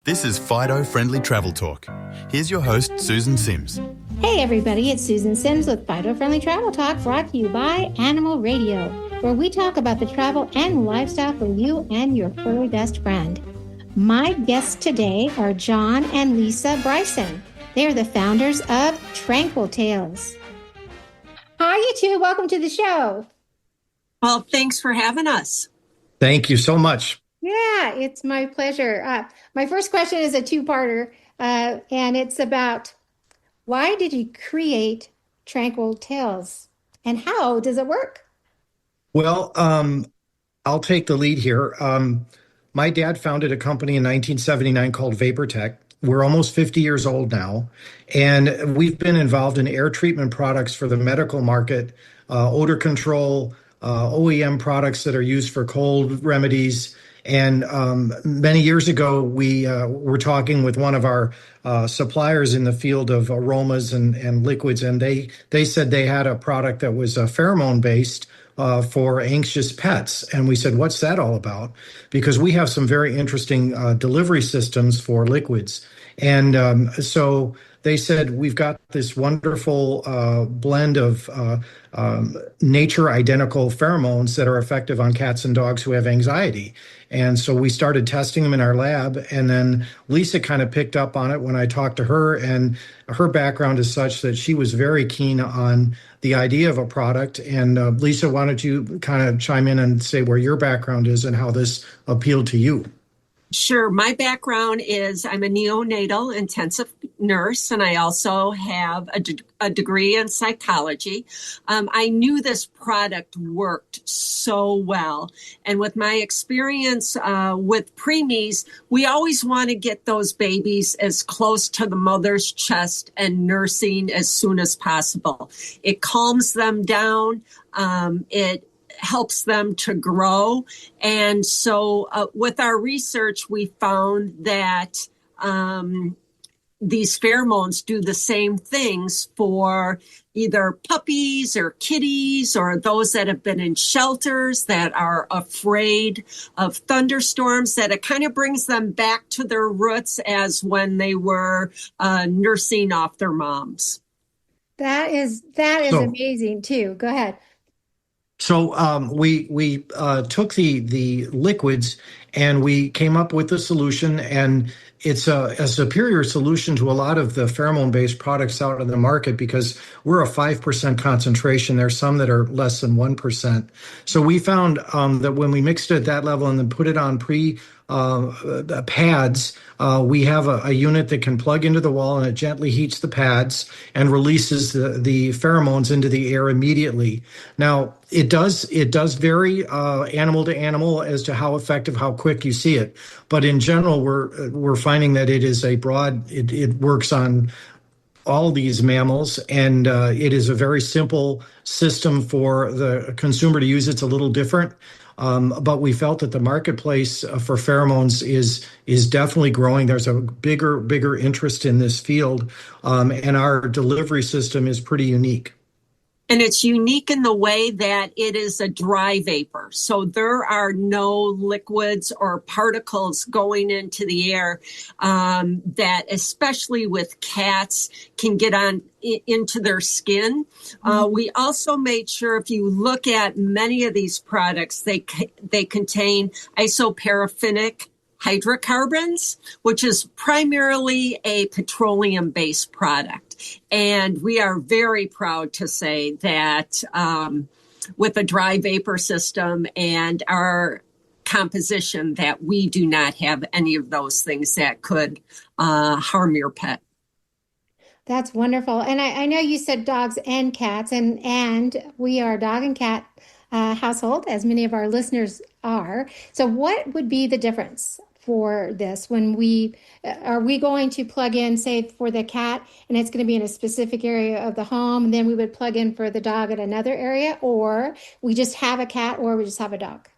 This is Fido Friendly Travel Talk. Here's your host, Susan Sims. Hey everybody, it's Susan Sims with Fido Friendly Travel Talk, brought to you by Animal Radio, where we talk about the travel and lifestyle for you and your furry best friend. My guests today are John and Lisa Bryson. They are the founders of Tranquil Tails. Hi, you two. Welcome to the show. Well, thanks for having us. Thank you so much. Yeah, it's my pleasure. My first question is a two-parter, and it's about why did you create Tranquil Tails, and how does it work? Well, I'll take the lead here. My dad founded a company in 1979 called VaporTech. We're almost 50 years old now, and we've been involved in air treatment products for the medical market, odor control, OEM products that are used for cold remedies. And many years ago, we were talking with one of our suppliers in the field of aromas and liquids, and they said they had a product that was pheromone based for anxious pets. And we said, what's that all about? Because we have some very interesting delivery systems for liquids. And so they said, we've got this wonderful blend of nature identical pheromones that are effective on cats and dogs who have anxiety. And so we started testing them in our lab, and then Lisa kind of picked up on it when I talked to her, and her background is such that she was very keen on the idea of a product. And Lisa, why don't you kind of chime in and say where your background is and how this appealed to you? Sure. My background is I'm a neonatal intensive nurse, and I also have a degree in psychology. I knew this product worked so well. And with my experience with preemies, we always want to get those babies as close to the mother's chest and nursing as soon as possible. It calms them down. It helps them to grow. And so with our research, we found that these pheromones do the same things for either puppies or kitties or those that have been in shelters that are afraid of thunderstorms, that it kind of brings them back to their roots as when they were nursing off their moms. That is amazing too. Go ahead. So we took the liquids and we came up with a solution, and it's a superior solution to a lot of the pheromone-based products out in the market because we're a 5% concentration. There's some that are less than 1%. So we found that when we mixed it at that level and then put it on pads, we have a unit that can plug into the wall, and it gently heats the pads and releases the pheromones into the air immediately. Now, it does vary animal to animal as to how effective, how quick you see it. But in general, we're finding that it is it works on all these mammals, and it is a very simple system for the consumer to use. It's a little different. But we felt that the marketplace for pheromones is definitely growing. There's a bigger interest in this field, and our delivery system is pretty unique. And it's unique in the way that it is a dry vapor. So there are no liquids or particles going into the air that, especially with cats, can get on into their skin. We also made sure, if you look at many of these products, they contain isoparaffinic hydrocarbons, which is primarily a petroleum-based product. And we are very proud to say that with a dry vapor system and our composition, that we do not have any of those things that could harm your pet. That's wonderful. And I know you said dogs and cats, and we are a dog and cat household, as many of our listeners are. So what would be the difference for this when are we going to plug in, say, for the cat, and it's going to be in a specific area of the home, and then we would plug in for the dog at another area, or we just have a cat, or we just have a dog?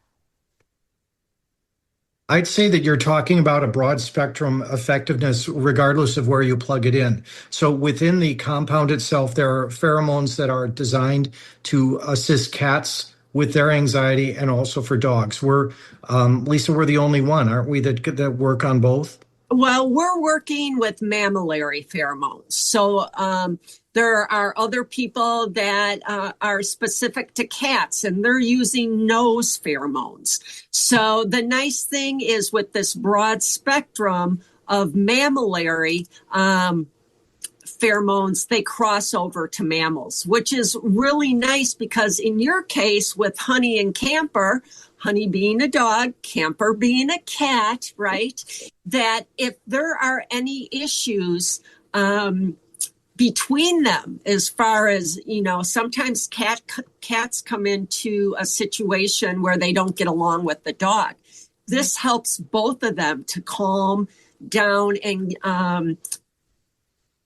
I'd say that you're talking about a broad spectrum effectiveness regardless of where you plug it in. So within the compound itself, there are pheromones that are designed to assist cats with their anxiety, and also for dogs. Lisa, we're the only one, aren't we, that work on both? Well, we're working with mammillary pheromones. So there are other people that are specific to cats, and they're using nose pheromones. So the nice thing is with this broad spectrum of mammillary pheromones, they cross over to mammals, which is really nice because in your case with Honey and Camper, Honey being a dog, Camper being a cat, right? That if there are any issues between them, as far as, sometimes cats come into a situation where they don't get along with the dog. This helps both of them to calm down and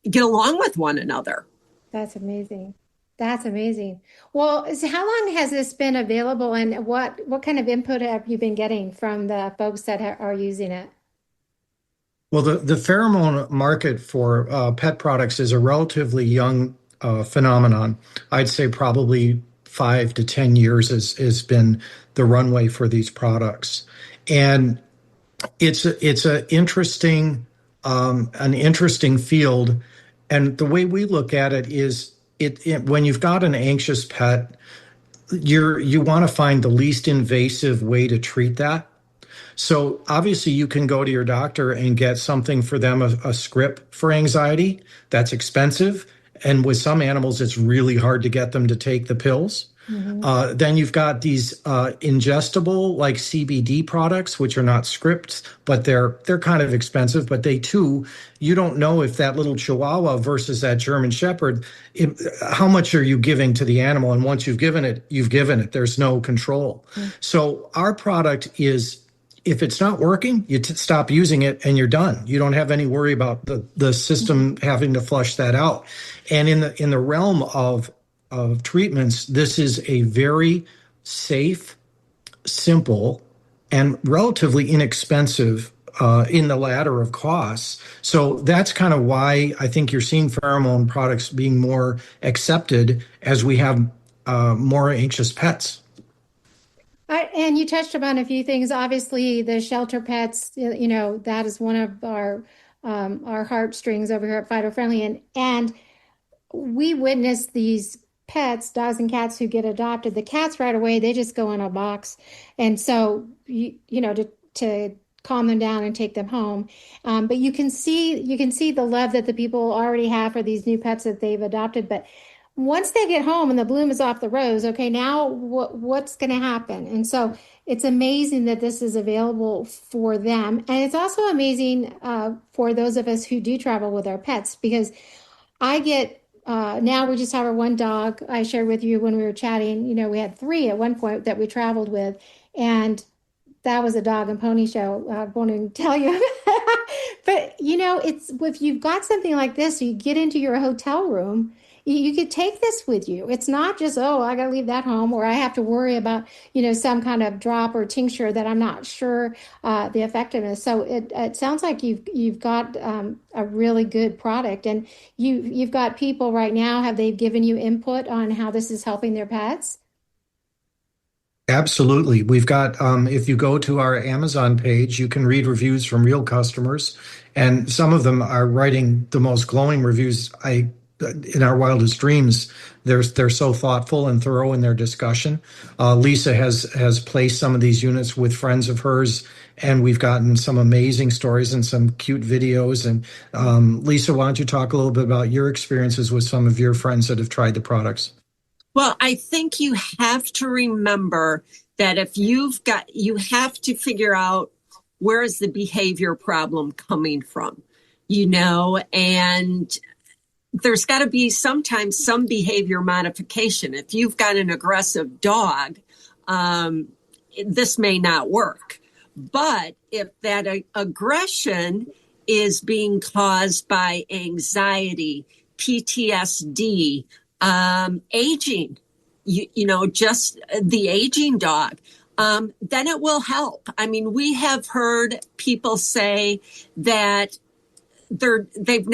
get along with one another. That's amazing. That's amazing. Well, so how long has this been available, and what kind of input have you been getting from the folks that are using it? Well, the pheromone market for pet products is a relatively young phenomenon. I'd say probably 5 to 10 years has been the runway for these products, and it's a interesting an interesting field. And the way we look at it is, when you've got an anxious pet, you want to find the least invasive way to treat that. So obviously you can go to your doctor and get something for them, a script for anxiety. That's expensive. And with some animals, it's really hard to get them to take the pills. Then you've got these ingestible like CBD products, which are not scripts, but they're kind of expensive. But they too, you don't know if that little Chihuahua versus that German Shepherd, how much are you giving to the animal? And once you've given it, you've given it. There's no control. So our product is, if it's not working, you stop using it and you're done. You don't have any worry about the system having to flush that out. And in the realm of treatments, this is a very safe, simple, and relatively inexpensive in the ladder of costs. So that's kind of why I think you're seeing pheromone products being more accepted as we have more anxious pets. And you touched upon a few things. Obviously, the shelter pets, that is one of our heartstrings over here at Fido Friendly, and we witness these pets, dogs and cats who get adopted. The cats right away, they just go in a box, and so to calm them down and take them home. But you can see the love that the people already have for these new pets that they've adopted. But once they get home and the bloom is off the rose, okay, now what's going to happen? And so it's amazing that this is available for them. And it's also amazing for those of us who do travel with our pets, because I get, now we just have our one dog. I shared with you when we were chatting, we had 3 at one point that we traveled with, and that was a dog and pony show. I won't even tell you. But, it's, if you've got something like this, you get into your hotel room, you could take this with you. It's not just, oh, I got to leave that home, or I have to worry about, some kind of drop or tincture that I'm not sure the effectiveness. So it sounds like you've got a really good product, and you've got people right now. Have they given you input on how this is helping their pets? Absolutely. We've got, if you go to our Amazon page, you can read reviews from real customers, and some of them are writing the most glowing reviews in our wildest dreams. They're so thoughtful and thorough in their discussion. Lisa has placed some of these units with friends of hers, and we've gotten some amazing stories and some cute videos. And Lisa, why don't you talk a little bit about your experiences with some of your friends that have tried the products? Well, I think you have to remember that if you have to figure out, where is the behavior problem coming from, and there's got to be sometimes some behavior modification. If you've got an aggressive dog, this may not work. But if that aggression is being caused by anxiety, PTSD, aging, just the aging dog, then it will help. I mean, we have heard people say that they've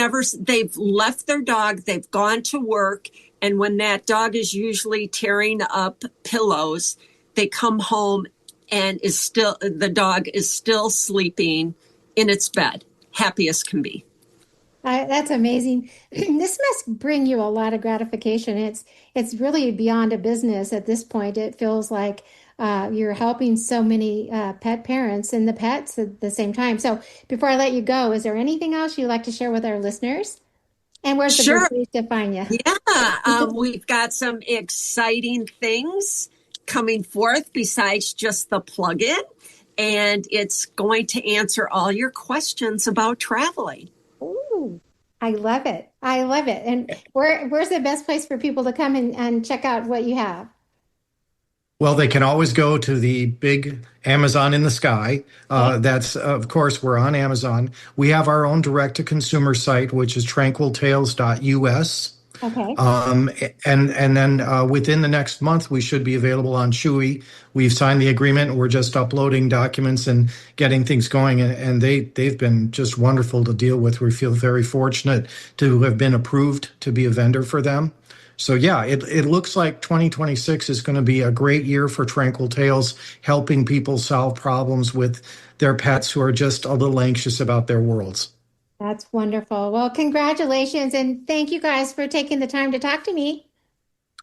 left their dog, they've gone to work, and when that dog is usually tearing up pillows, they come home and the dog is still sleeping in its bed, happy as can be. That's amazing. This must bring you a lot of gratification. It's really beyond a business at this point. It feels like you're helping so many pet parents and the pets at the same time. So before I let you go, is there anything else you'd like to share with our listeners? And where's the Sure. best place to find you? Yeah, we've got some exciting things coming forth besides just the plug-in, and it's going to answer all your questions about traveling. Ooh, I love it. I love it. And where's the best place for people to come and check out what you have? Well, they can always go to the big Amazon in the sky. That's, of course, we're on Amazon. We have our own direct-to-consumer site, which is tranquiltails.us. Okay. And then within the next month, we should be available on Chewy. We've signed the agreement. We're just uploading documents and getting things going. And they've been just wonderful to deal with. We feel very fortunate to have been approved to be a vendor for them. So yeah, it looks like 2026 is going to be a great year for Tranquil Tails, helping people solve problems with their pets who are just a little anxious about their worlds. That's wonderful. Well, congratulations. And thank you guys for taking the time to talk to me.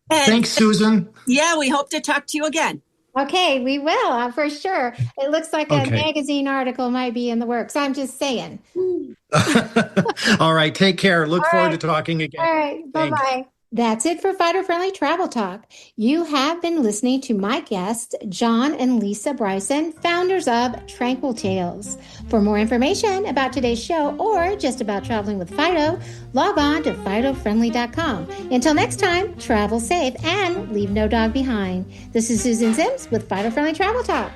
And Thanks, Susan. yeah, we hope to talk to you again. Okay, we will, for sure. It looks like a Okay. magazine article might be in the works. I'm just saying. All right, take care. Look All forward right. to talking again. All right. Thanks. Bye-bye. That's it for Fighter Friendly Travel Talk. You have been listening to my guests, John and Lisa Bryson, founders of Tranquil Tails. For more information about today's show or just about traveling with Fido, log on to FidoFriendly.com. Until next time, travel safe and leave no dog behind. This is Susan Sims with Fighter Friendly Travel Talk.